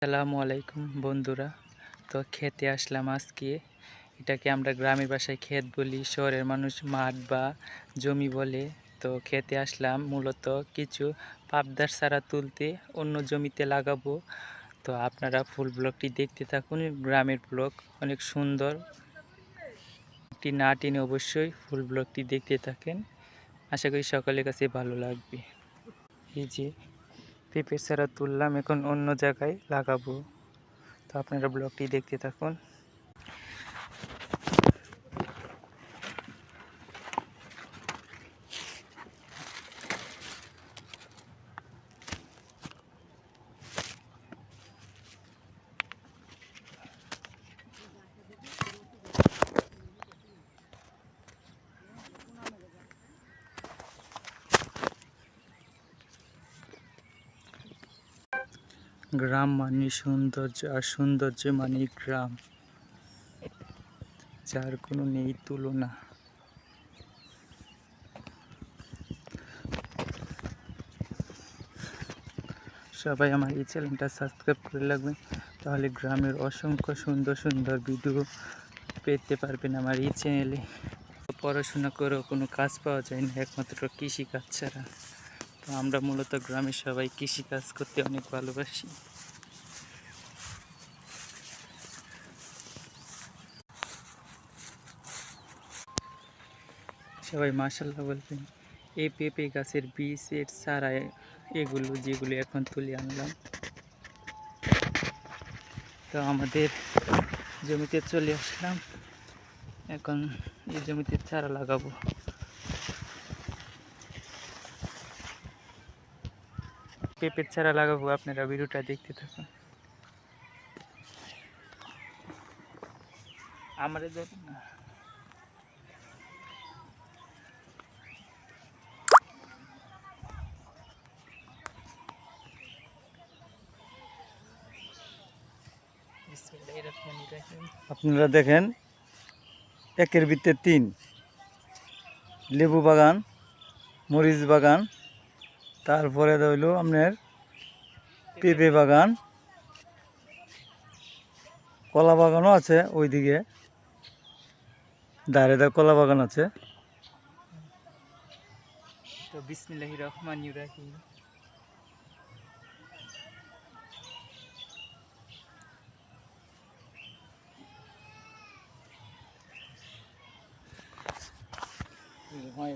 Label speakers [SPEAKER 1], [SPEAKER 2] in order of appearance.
[SPEAKER 1] আসসালামু আলাইকুম বন্ধুরা। তো খেতে আসলাম আজকে। এটাকে আমরা গ্রামের ভাষায় ক্ষেত বলি, শহরের মানুষ মাঠ বা জমি বলে। তো খেতে আসলাম মূলত কিছু পাবদার চারা তুলতে, অন্য জমিতে লাগাবো। তো আপনারা ফুল ব্লগটি দেখতে থাকুন। গ্রামের ব্লগ অনেক সুন্দর, একটি না টেনে অবশ্যই ফুল ব্লগটি দেখতে থাকেন। আশা করি সকলের কাছে ভালো লাগবে। এই যে পেঁপে চারা তুললাম, এখন অন্য জায়গায় লাগাবো। তো আপনারা ব্লগটি দেখতে থাকুন। গ্রাম মানে সৌন্দর্য, আর সৌন্দর্য মানে গ্রাম, যার কোনো নেই তুলনা। সবাই আমার এই চ্যানেলটা সাবস্ক্রাইব করে রাখবেন, তাহলে গ্রামের অসংখ্য সুন্দর সুন্দর ভিডিও পেতে পারবেন আমার এই চ্যানেলে। পড়াশোনা করেও কোনো কাজ পাওয়া যায় না একমাত্র কৃষিকাজ ছাড়া। তো আমরা মূলত গ্রামের সবাই কৃষিকাজ করতে অনেক ভালোবাসি। সবাই মাশাআল্লাহ বলবেন। এই পেঁপে গাছের বীজ, এর চারা, এগুলো যেগুলো এখন তুলে আনলাম। তো আমাদের জমিতে চলে আসলাম, এখন এই জমিতে চারা লাগাবো। পেঁপের চারা লাগাবো, আপনারা ভিডিওটা দেখতে থাকুন। আমাদের
[SPEAKER 2] আপনারা দেখেন, একের ভিতরে তিন: লেবু বাগান, মরিচ বাগান, তারপরে রইল আপনার পেঁপে বাগান, কলা বাগানও আছে ওইদিকে, ধারে ধারে কলা বাগান আছে।
[SPEAKER 1] তো বিসমিল্লাহির রহমানির রহিম।
[SPEAKER 2] হয়